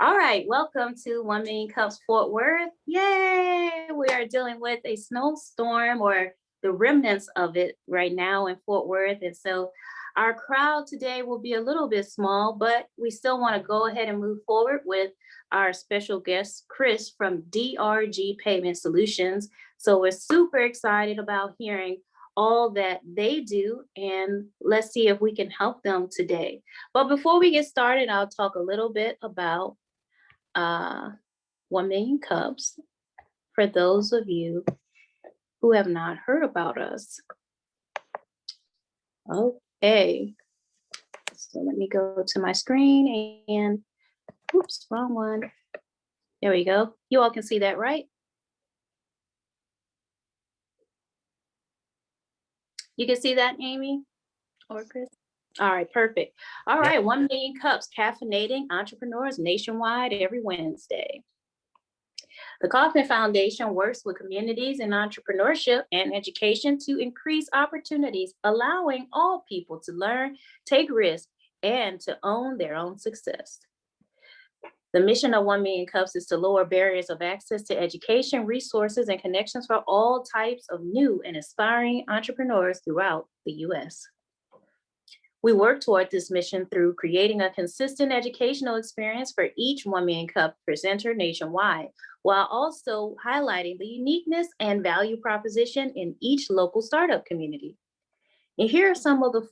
All right, welcome to 1 Million Cups Fort Worth. Yay! We are dealing with a snowstorm or the remnants of it right now in Fort Worth. And so our crowd today will be a little bit small, but we still want to go ahead and move forward with our special guest, Chris from DRG Payment Solutions. So we're super excited about hearing all that they do, and let's see if we can help them today. But before we get started, I'll talk a little bit about 1 Million Cups for those of you who have not heard about us. Okay, so let me go to my screen and, oops, wrong one. There we go. You all can see that, right? You can see that, Amy or Chris? All right, perfect. All right, 1 Million Cups, caffeinating entrepreneurs nationwide every Wednesday. The Kaufman Foundation works with communities in entrepreneurship and education to increase opportunities, allowing all people to learn, take risks, and to own their own success. The mission of 1 Million Cups is to lower barriers of access to education, resources, and connections for all types of new and aspiring entrepreneurs throughout the U.S. We work toward this mission through creating a consistent educational experience for each 1 Million Cup presenter nationwide, while also highlighting the uniqueness and value proposition in each local startup community. And here are some of the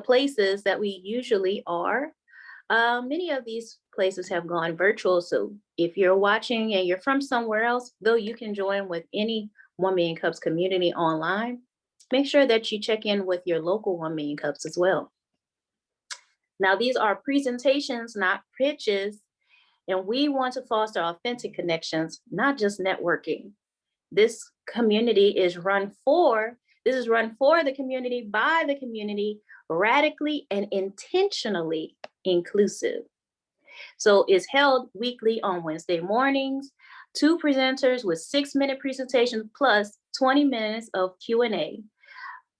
places that we usually are. Many of these places have gone virtual, so if you're watching and you're from somewhere else, though you can join with any 1 Million Cups community online, make sure that you check in with your local 1 Million Cups as well. Now, these are presentations, not pitches, and we want to foster authentic connections, not just networking. This community is run for the community, by the community, radically and intentionally inclusive. So it's held weekly on Wednesday mornings, 2 presenters with 6-minute presentations plus 20 minutes of Q&A.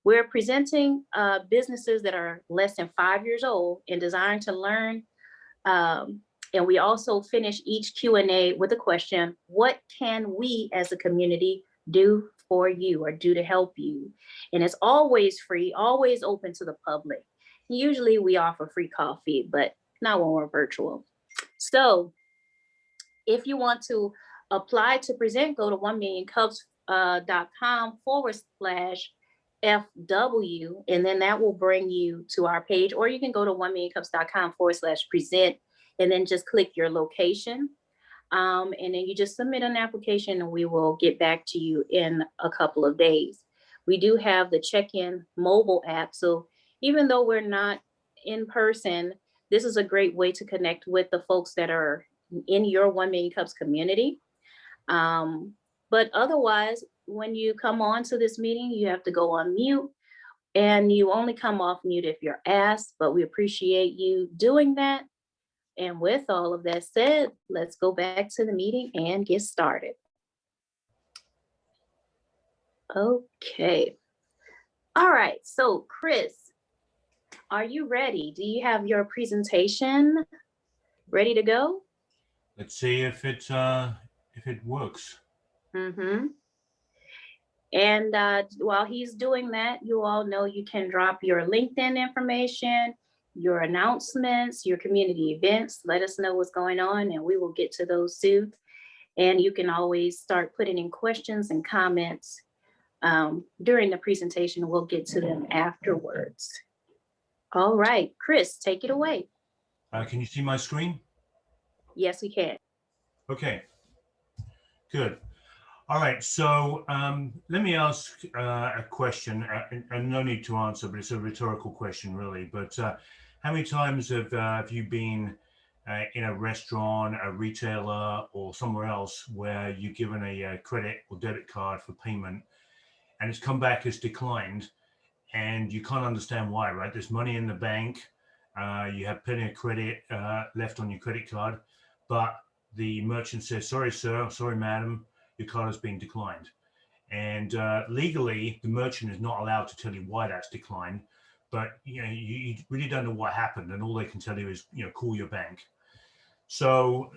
We're presenting businesses that are less than 5 years old and designed to learn. And we also finish each Q&A with a question: what can we as a community do for you or do to help you? And it's always free, always open to the public. Usually we offer free coffee, but not when we're virtual. So if you want to apply to present, go to 1millioncups.com/FW, and then that will bring you to our page, or you can go to 1millioncups.com/present and then just click your location. And then you just submit an application and we will get back to you in a couple of days. We do have the check-in mobile app. So even though we're not in person, this is a great way to connect with the folks that are in your 1 Million Cups community. But otherwise, when you come on to this meeting, you have to go on mute, and you only come off mute if you're asked, but we appreciate you doing that. And with all of that said, let's go back to the meeting and get started. Okay. All right, so Chris, are you ready? Do you have your presentation ready to go? Let's see if it works. Mm-hmm. And while he's doing that, you all know you can drop your LinkedIn information, your announcements, your community events. Let us know what's going on, and we will get to those soon. And you can always start putting in questions and comments during the presentation. We'll get to them afterwards. All right, Chris, take it away. Can you see my screen? Yes, we can. Okay, good. All right, so let me ask a question, and no need to answer, but it's a rhetorical question, really. But how many times have you been in a restaurant, a retailer, or somewhere else where you're given a credit or debit card for payment, and it's come back as declined, and you can't understand why, right? There's money in the bank, you have plenty of credit left on your credit card, but the merchant says, "Sorry, sir, sorry, madam, your card has been declined." And legally, the merchant is not allowed to tell you why that's declined, but you really don't know what happened, and all they can tell you is, call your bank. So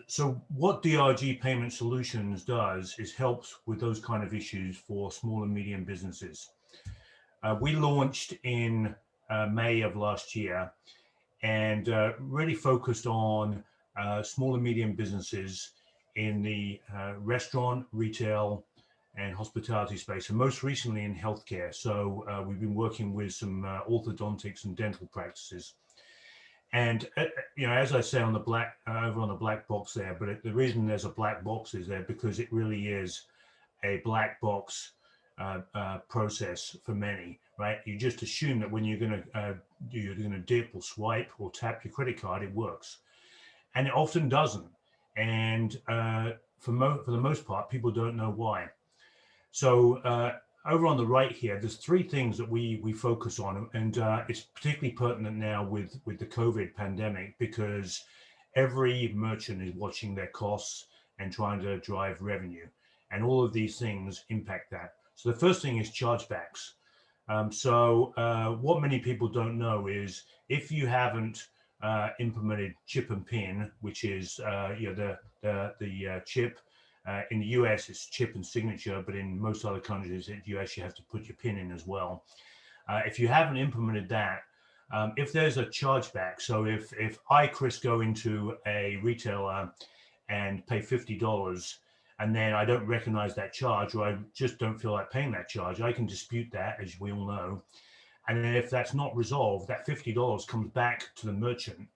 what DRG Payment Solutions does is helps with those kind of issues for small and medium businesses. We launched in May of last year and really focused on small and medium businesses in the restaurant, retail, and hospitality space, and most recently in healthcare. So we've been working with some orthodontics and dental practices. And as I say on the black over on the black box there, but the reason there's a black box is there because it really is a black box process for many, right? You just assume that when you're going to dip or swipe or tap your credit card, it works, and it often doesn't. And for the most part, people don't know why. So over on the right here, there's three things that we focus on, and it's particularly pertinent now with the COVID pandemic because every merchant is watching their costs and trying to drive revenue, and all of these things impact that. So the first thing is chargebacks. What many people don't know is if you haven't implemented chip and pin, which is the chip. In the US, it's chip and signature, but in most other countries, you actually have to put your PIN in as well. If you haven't implemented that, if there's a chargeback, so if I, Chris, go into a retailer and pay $50, and then I don't recognize that charge, or I just don't feel like paying that charge, I can dispute that, as we all know. And then if that's not resolved, that $50 comes back to the merchant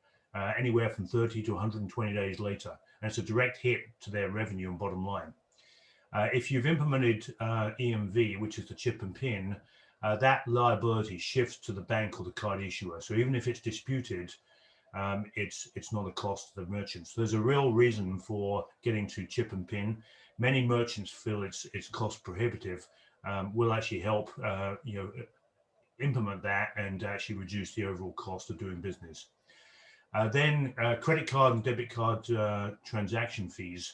anywhere from 30 to 120 days later. And it's a direct hit to their revenue and bottom line. If you've implemented EMV, which is the chip and pin, that liability shifts to the bank or the card issuer. So even if it's disputed, it's not a cost to the merchant. So there's a real reason for getting to chip and pin. Many merchants feel it's cost prohibitive. We'll actually help implement that and actually reduce the overall cost of doing business. Then credit card and debit card transaction fees.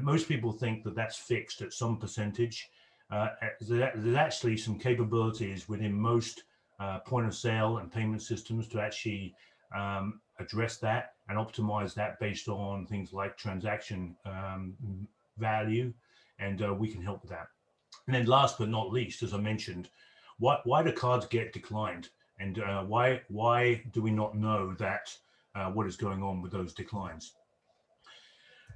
Most people think that that's fixed at some percentage. There's actually some capabilities within most point of sale and payment systems to actually address that and optimize that based on things like transaction value, and we can help with that. And then last but not least, as I mentioned, why do cards get declined? And why do we not know that what is going on with those declines?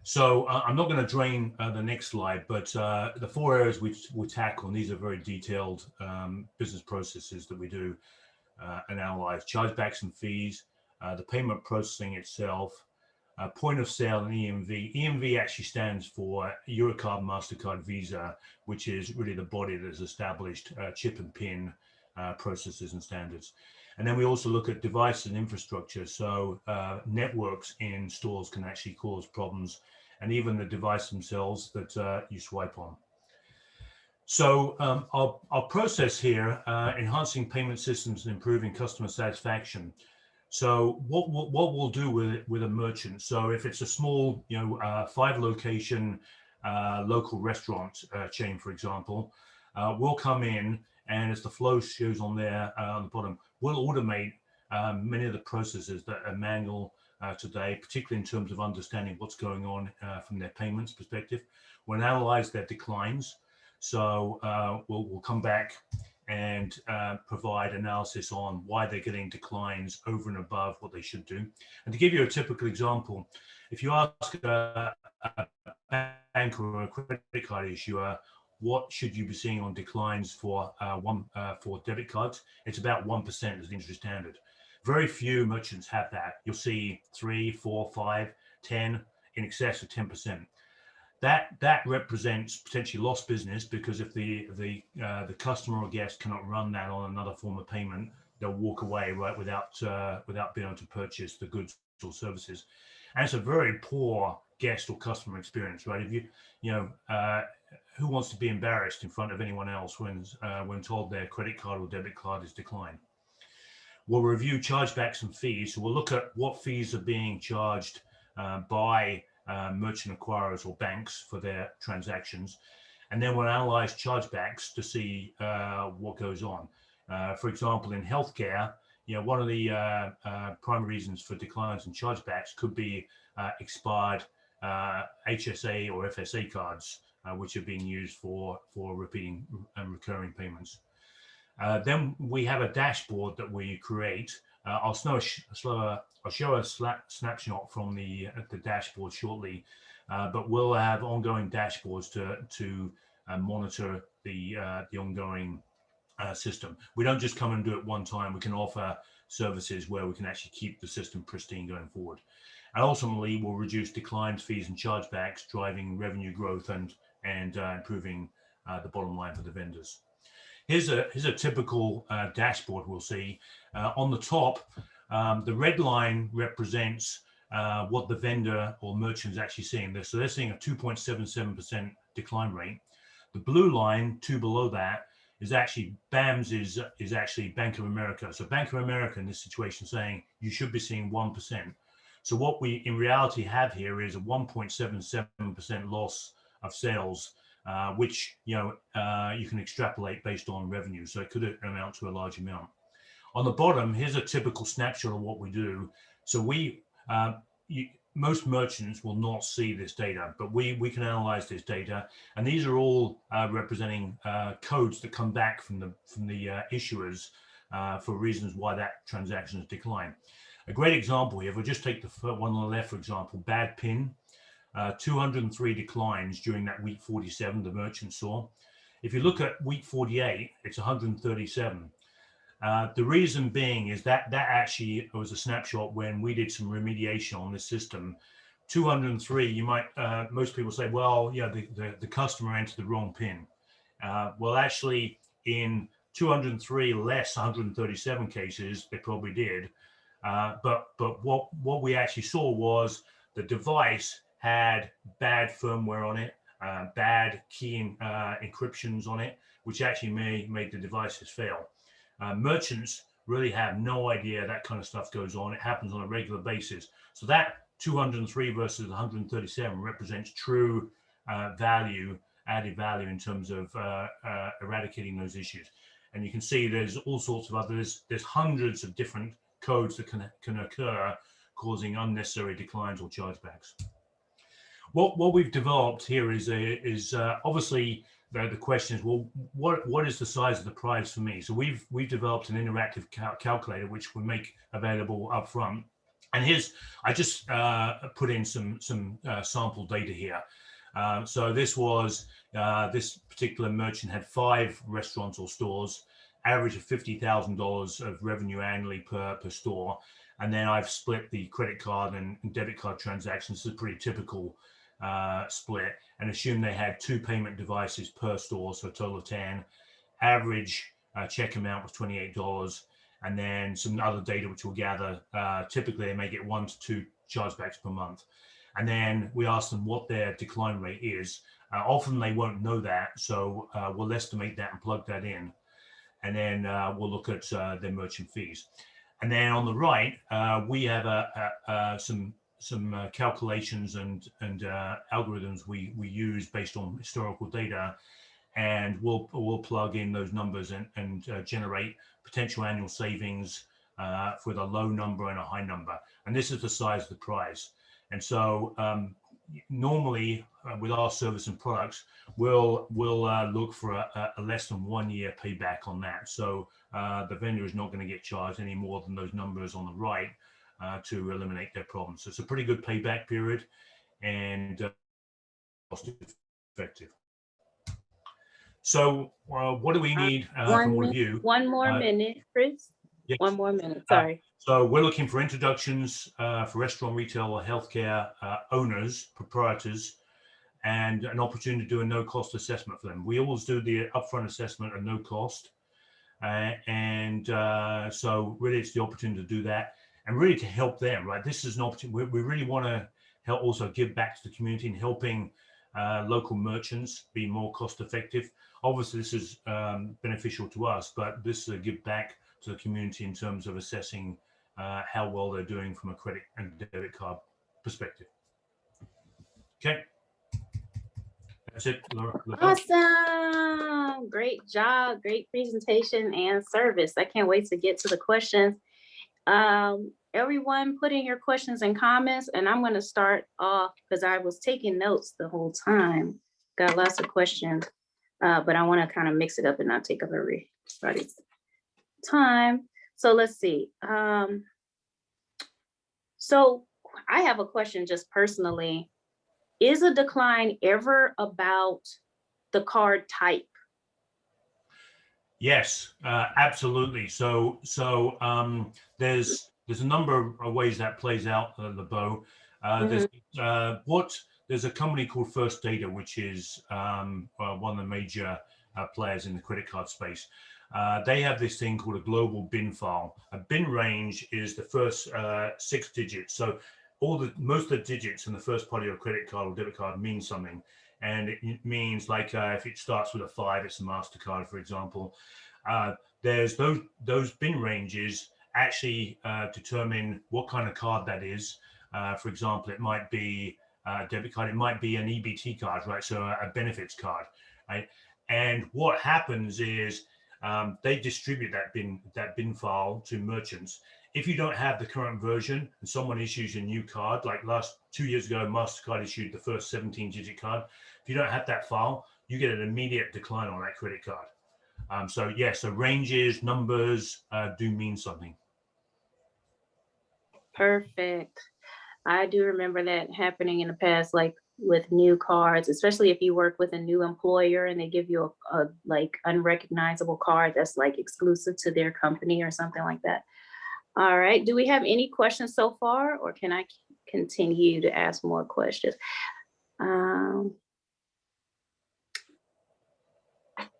So I'm not going to drain the next slide, but the four areas we tackle, and these are very detailed business processes that we do and analyze: chargebacks and fees, the payment processing itself, point of sale, and EMV. EMV actually stands for Eurocard, MasterCard, Visa, which is really the body that has established chip and PIN processes and standards. And then we also look at devices and infrastructure. So networks in stores can actually cause problems, and even the device themselves that you swipe on. So our process here, enhancing payment systems and improving customer satisfaction. So what we'll do with a merchant. So if it's a small, 5-location local restaurant chain, for example, we'll come in, and as the flow shows on there on the bottom, we'll automate many of the processes that are manual today, particularly in terms of understanding what's going on from their payments perspective. We'll analyze their declines. So we'll come back and provide analysis on why they're getting declines over and above what they should do. And to give you a typical example, if you ask a bank or a credit card issuer, what should you be seeing on declines for debit cards? It's about 1% as the industry standard. Very few merchants have that. You'll see 3, 4, 5, 10, in excess of 10%. That represents potentially lost business, because if the customer or guest cannot run that on another form of payment, they'll walk away, right, without being able to purchase the goods or services. And it's a very poor guest or customer experience, right? If who wants to be embarrassed in front of anyone else when told their credit card or debit card is declined? We'll review chargebacks and fees. So we'll look at what fees are being charged by merchant acquirers or banks for their transactions, and then we'll analyze chargebacks to see what goes on. For example, in healthcare, one of the primary reasons for declines in chargebacks could be expired HSA or FSA cards, which are being used for repeating and recurring payments. Then we have a dashboard that we create. I'll show a snapshot from the dashboard shortly, but we'll have ongoing dashboards to monitor the ongoing system. We don't just come and do it one time. We can offer services where we can actually keep the system pristine going forward. And ultimately, we'll reduce declines, fees, and chargebacks, driving revenue growth and improving the bottom line for the vendors. Here's a typical dashboard we'll see. On the top, the red line represents what the vendor or merchant is actually seeing. So they're seeing a 2.77% decline rate. The blue line, two below that, is actually BAMS is actually Bank of America. So Bank of America in this situation saying you should be seeing 1%. So what we in reality have here is a 1.77% loss of sales, which you can extrapolate based on revenue. So it could amount to a large amount. On the bottom, here's a typical snapshot of what we do. So most merchants will not see this data, but we can analyze this data, and these are all representing codes that come back from the issuers for reasons why that transaction has declined. A great example here, if we just take the one on the left, for example, bad PIN, 203 declines during that week 47 the merchant saw. If you look at week 48, it's 137. The reason being is that actually was a snapshot when we did some remediation on this system. 203, you might, most people say, well, yeah, the customer entered the wrong PIN. Well, actually, in 203 less 137 cases, they probably did. But what we actually saw was the device had bad firmware on it, bad key encryptions on it, which actually made the devices fail. Merchants really have no idea that kind of stuff goes on. It happens on a regular basis. So that 203 versus 137 represents true added value in terms of eradicating those issues. And you can see there's all sorts of others. There's hundreds of different codes that can occur, causing unnecessary declines or chargebacks. What we've developed here is obviously the question is, well, what is the size of the prize for me? So we've developed an interactive calculator which we make available up front. And I just put in some sample data here. So this was this particular merchant had 5 restaurants or stores, average of $50,000 of revenue annually per store. And then I've split the credit card and debit card transactions. This is a pretty typical split, and assume they had 2 payment devices per store, so a total of 10. Average check amount was $28, and then some other data which we'll gather. Typically, they may get 1 to 2 chargebacks per month, and then we ask them what their decline rate is. Often they won't know that, so we'll estimate that and plug that in, and then we'll look at their merchant fees. And then on the right, we have some calculations and algorithms we use based on historical data, and we'll plug in those numbers and generate potential annual savings with a low number and a high number. And this is the size of the prize. And so normally with our service and products, we'll look for a less than 1 year payback on that. So the vendor is not going to get charged any more than those numbers on the right to eliminate their problems. So it's a pretty good payback period and cost effective. So what do we need from all of you? One more minute, Chris. Yes. 1 more minute, sorry. So we're looking for introductions for restaurant, retail, or healthcare owners, proprietors, and an opportunity to do a no-cost assessment for them. We always do the upfront assessment at no cost. So really it's the opportunity to do that and really to help them, right? This is an opportunity. We really want to help also give back to the community and helping local merchants be more cost effective. Obviously this is beneficial to us, but this is a give back to the community in terms of assessing how well they're doing from a credit and debit card perspective. Okay. That's it, Laura. Awesome. Great job. Great presentation and service. I can't wait to get to the questions. Everyone put in your questions and comments, and I'm going to start off because I was taking notes the whole time. Got lots of questions, but I want to kind of mix it up and not take up everybody's time. So let's see. So I have a question just personally. Is a decline ever about the card type? Yes, absolutely. There's a number of ways that plays out, the bow. Mhm. There's a company called First Data, which is one of the major players in the credit card space. They have this thing called a global bin file. A bin range is the first 6 digits. So most of the digits in the first part of your credit card or debit card mean something. And it means, like, if it starts with a 5, it's a MasterCard, for example. There's those bin ranges actually determine what kind of card that is. For example, it might be a debit card, it might be an EBT card, right? So a benefits card, right? And what happens is they distribute that bin file to merchants. If you don't have the current version and someone issues a new card, like 2 years ago, MasterCard issued the first 17-digit card. If you don't have that file, you get an immediate decline on that credit card. So ranges, numbers do mean something. Perfect. I do remember that happening in the past, like with new cards, especially if you work with a new employer and they give you a like unrecognizable card that's like exclusive to their company or something like that. All right. Do we have any questions so far, or can I continue to ask more questions? Um,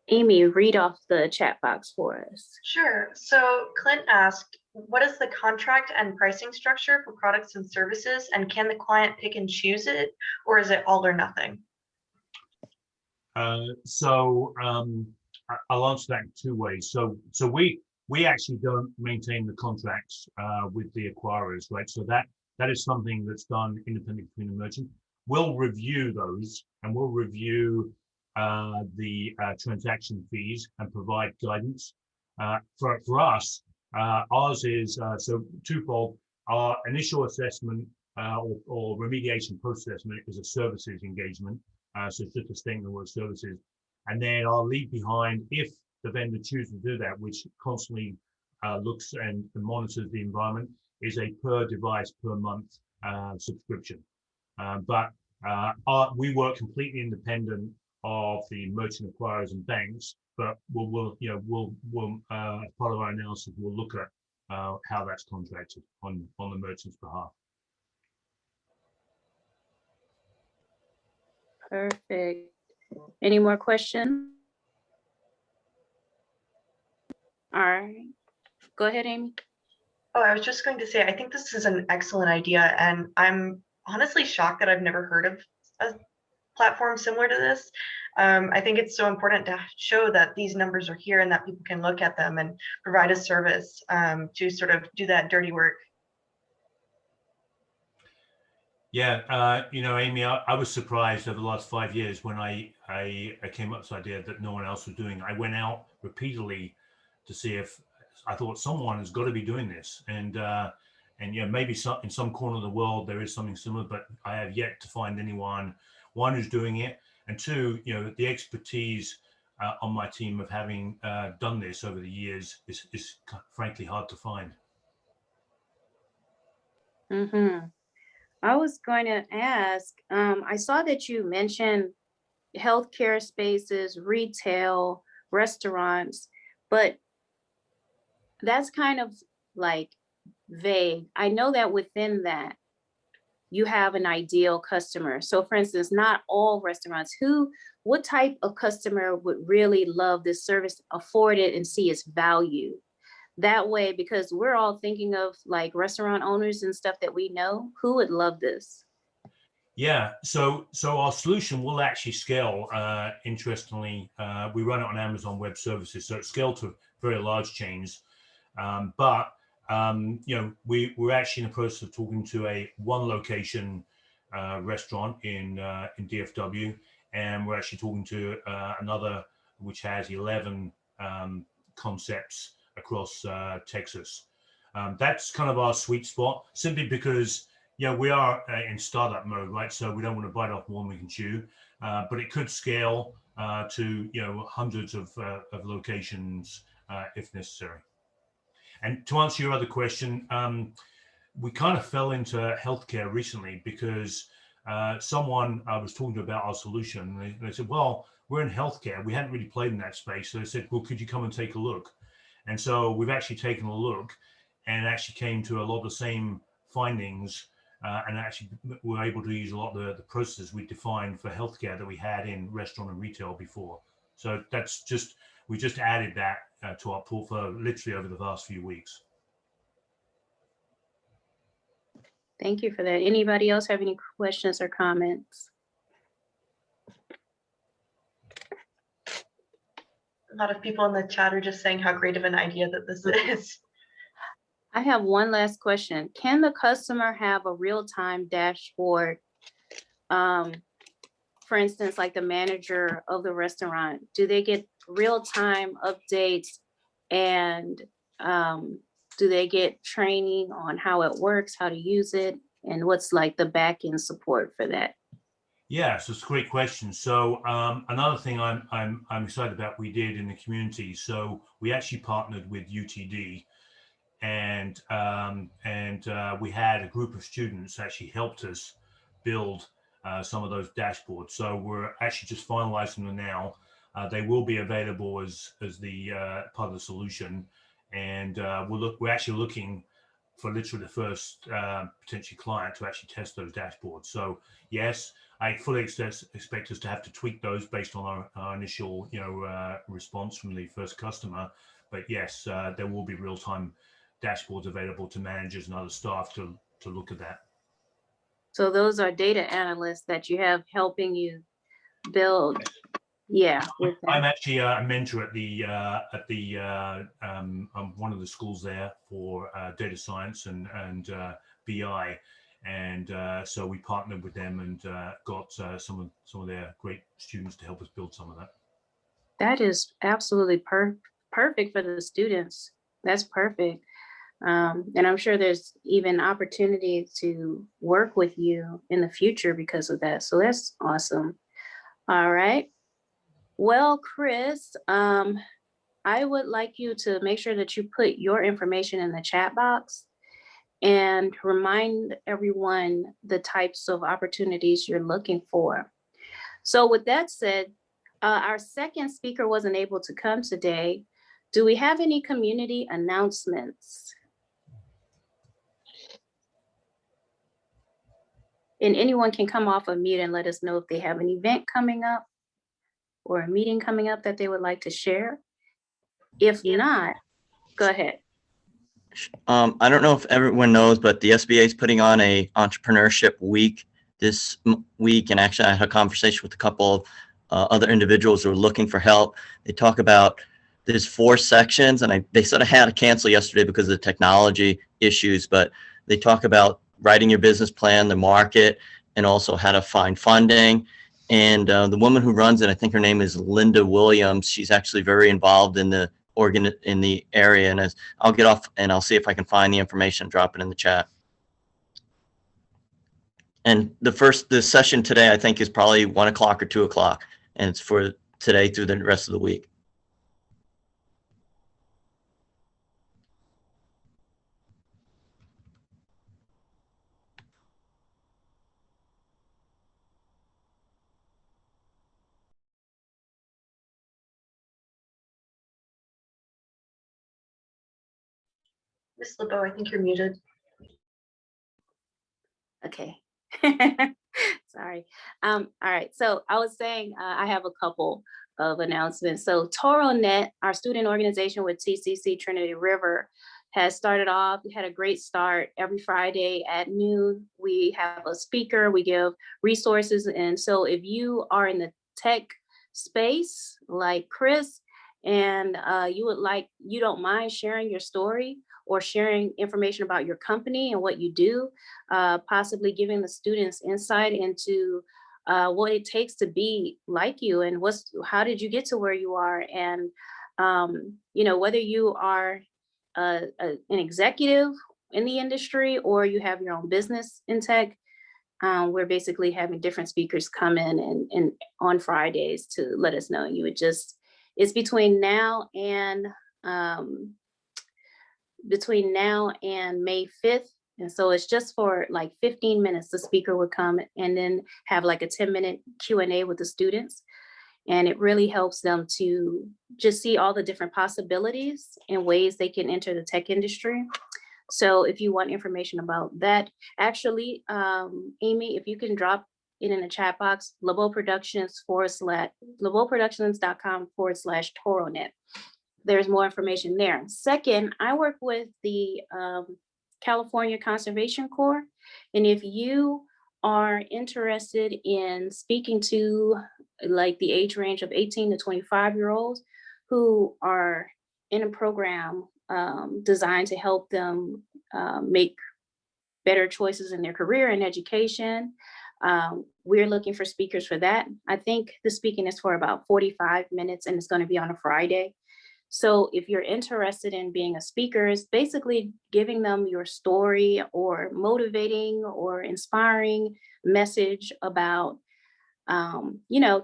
Amy, read off the chat box for us. Sure. So Clint asked, what is the contract and pricing structure for products and services? And can the client pick and choose it, or is it all or nothing? I'll answer that in 2 ways. So we actually don't maintain the contracts with the acquirers, right? So that is something that's done independently between the merchant. We'll review those, and we'll review the transaction fees and provide guidance. For us, ours is so twofold. Our initial assessment or remediation post-assessment is a services engagement. So it's just a statement of services. And then our leave behind, if the vendor chooses to do that, which constantly looks and monitors the environment, is a per device per month subscription. But we work completely independent of the merchant acquirers and banks. But we'll as part of our analysis, we'll look at how that's contracted on the merchant's behalf. Perfect. Any more questions? All right. Go ahead, Amy. Oh, I was just going to say, I think this is an excellent idea, and I'm honestly shocked that I've never heard of a platform similar to this. I think it's so important to show that these numbers are here and that people can look at them and provide a service to sort of do that dirty work. Yeah, Amy, I was surprised over the last 5 years when I came up with this idea that no one else was doing. I went out repeatedly to see if I thought someone has got to be doing this, and maybe in some corner of the world there is something similar, but I have yet to find anyone, one, who's doing it, and two, the expertise on my team of having done this over the years is frankly hard to find. Mm-hmm. I was going to ask, I saw that you mentioned healthcare spaces, retail, restaurants, but that's kind of like vague. I know that within that, you have an ideal customer. So for instance, not all restaurants, what type of customer would really love this service, afford it, and see its value? That way, because we're all thinking of like restaurant owners and stuff that we know, who would love this? Yeah, so our solution will actually scale. Interestingly, we run it on Amazon Web Services, so it's scaled to very large chains. But we're actually in the process of talking to a one location restaurant in DFW, and we're actually talking to another which has 11 concepts across Texas. That's kind of our sweet spot, simply because, yeah, we are in startup mode, right? So we don't want to bite off more than we can chew, but it could scale to, hundreds of locations if necessary. And to answer your other question, we kind of fell into healthcare recently because someone I was talking to about our solution, and they said, well, we're in healthcare. We hadn't really played in that space. So they said, well, could you come and take a look? And so we've actually taken a look and actually came to a lot of the same findings, and actually were able to use a lot of the processes we defined for healthcare that we had in restaurant and retail before. So that's just, we just added that to our portfolio literally over the last few weeks. Thank you for that. Anybody else have any questions or comments? A lot of people in the chat are just saying how great of an idea that this is. I have one last question. Can the customer have a real-time dashboard? For instance, like the manager of the restaurant, do they get real-time updates, and do they get training on how it works, how to use it, and what's like the back-end support for that? Yeah, so it's a great question. So another thing I'm excited about we did in the community. So we actually partnered with UTD, and we had a group of students actually helped us build some of those dashboards. So we're actually just finalizing them now. They will be available as the part of the solution, and we're actually looking for literally the first potential client to actually test those dashboards. So yes, I fully expect us to have to tweak those based on our initial response from the first customer. But yes, there will be real-time dashboards available to managers and other staff to look at that. So those are data analysts that you have helping you build. Yeah. I'm actually a mentor at one of the schools there for data science and BI, and so we partnered with them and got some of their great students to help us build some of that. That is absolutely perfect for the students. That's perfect. And I'm sure there's even opportunity to work with you in the future because of that. So that's awesome. All right. Well, Chris, I would like you to make sure that you put your information in the chat box and remind everyone the types of opportunities you're looking for. So with that said, our second speaker wasn't able to come today. Do we have any community announcements? And anyone can come off of mute and let us know if they have an event coming up or a meeting coming up that they would like to share. If not, go ahead. I don't know if everyone knows, but the SBA is putting on a entrepreneurship week this week. And actually I had a conversation with a couple of other individuals who are looking for help. They talk about there's 4 sections, and they sort of had to cancel yesterday because of the technology issues, but they talk about writing your business plan, the market, and also how to find funding. And the woman who runs it, I think her name is Linda Williams. She's actually very involved in the area, and I'll get off and I'll see if I can find the information, drop it in the chat. And the session today, I think, is probably 1 o'clock or 2 o'clock, and it's for today through the rest of the week. Ms. LeBeau, I think you're muted. Okay. Sorry. All right. So I was saying I have a couple of announcements. So ToroNet, our student organization with TCC Trinity River, has started off. We had a great start. Every Friday at noon, we have a speaker. We give resources. And so if you are in the tech space like Chris, and you don't mind sharing your story or sharing information about your company and what you do, possibly giving the students insight into what it takes to be like you, and how did you get to where you are, and whether you are an executive in the industry, or you have your own business in tech, we're basically having different speakers come in and on Fridays to let us know. It's between now and May 5th. And so it's just for like 15 minutes, the speaker would come and then have like a 10-minute Q&A with the students. And it really helps them to just see all the different possibilities and ways they can enter the tech industry. So if you want information about that, actually, Amy, if you can drop it in the chat box, LeBeauProductions.com/Toronet. There's more information there. Second, I work with the California Conservation Corps. And if you are interested in speaking to like the age range of 18 to 25-year-olds who are in a program designed to help them make better choices in their career and education, we're looking for speakers for that. I think the speaking is for about 45 minutes and it's going to be on a Friday. So if you're interested in being a speaker, it's basically giving them your story or motivating or inspiring message about,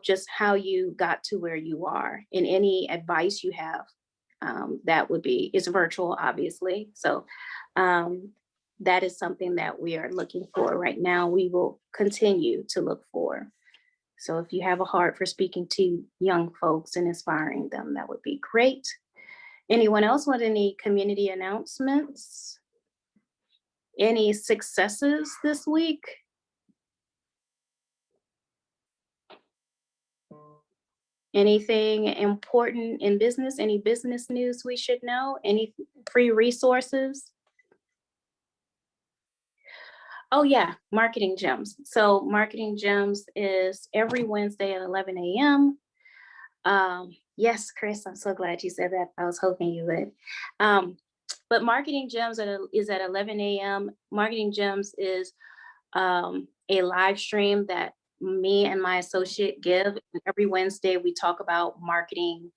just how you got to where you are, and any advice you have. It's virtual, obviously. So that is something that we are looking for right now. We will continue to look for. So if you have a heart for speaking to young folks and inspiring them, that would be great. Anyone else want any community announcements? Any successes this week? Anything important in business? Any business news we should know? Any free resources? Oh yeah, Marketing Gems. So Marketing Gems is every Wednesday at 11 a.m. Yes, Chris, I'm so glad you said that. I was hoping you would. But Marketing Gems is at 11 a.m. Marketing Gems is a live stream that me and my associate give. And every Wednesday, we talk about marketing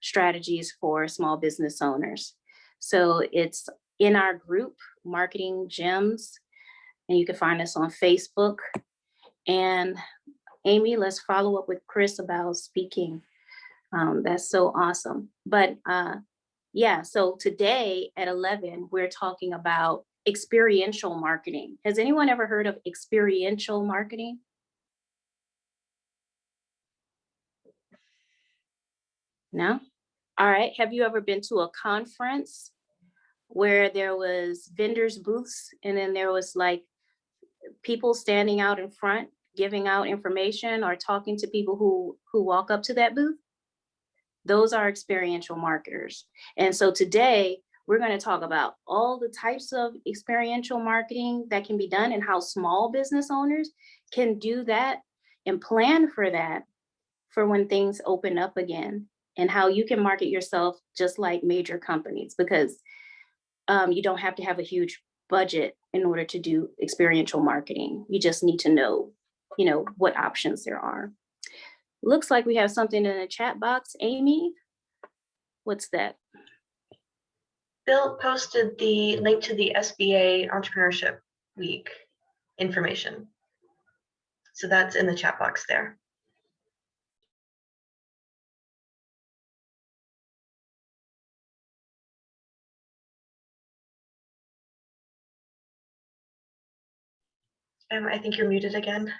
strategies for small business owners. So it's in our group, Marketing Gems, and you can find us on Facebook. And Amy, let's follow up with Chris about speaking. That's so awesome. But yeah, so today at 11, we're talking about experiential marketing. Has anyone ever heard of experiential marketing? No? All right. Have you ever been to a conference where there was vendors booths and then there was like people standing out in front giving out information or talking to people who walk up to that booth? Those are experiential marketers. And so today we're going to talk about all the types of experiential marketing that can be done and how small business owners can do that and plan for that for when things open up again, and how you can market yourself just like major companies, because you don't have to have a huge budget in order to do experiential marketing. You just need to know, what options there are. Looks like we have something in the chat box. Amy, what's that? Bill posted the link to the SBA Entrepreneurship Week information. So that's in the chat box there. I think you're muted again.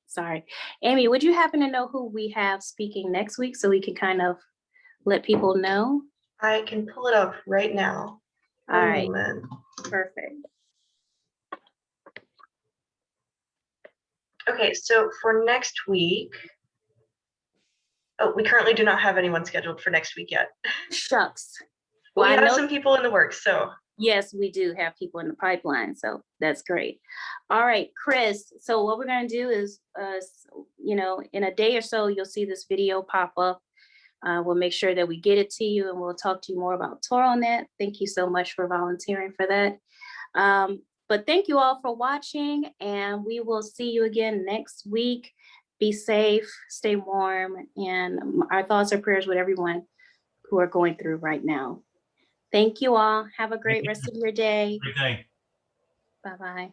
Sorry. Amy, would you happen to know who we have speaking next week so we can kind of let people know? I can pull it up right now. All right. Moment. Perfect. Okay, so for next week, we currently do not have anyone scheduled for next week yet. Shucks. Well, Well, we have some people in the works, so. Yes, we do have people in the pipeline, so that's great. All right, Chris, so what we're going to do is, in a day or so, you'll see this video pop up. We'll make sure that we get it to you, and we'll talk to you more about ToroNet. Thank you so much for volunteering for that. But thank you all for watching, and we will see you again next week. Be safe, stay warm, and our thoughts and prayers with everyone who are going through right now. Thank you all. Have a great you. rest of your day. Great day. Bye-bye.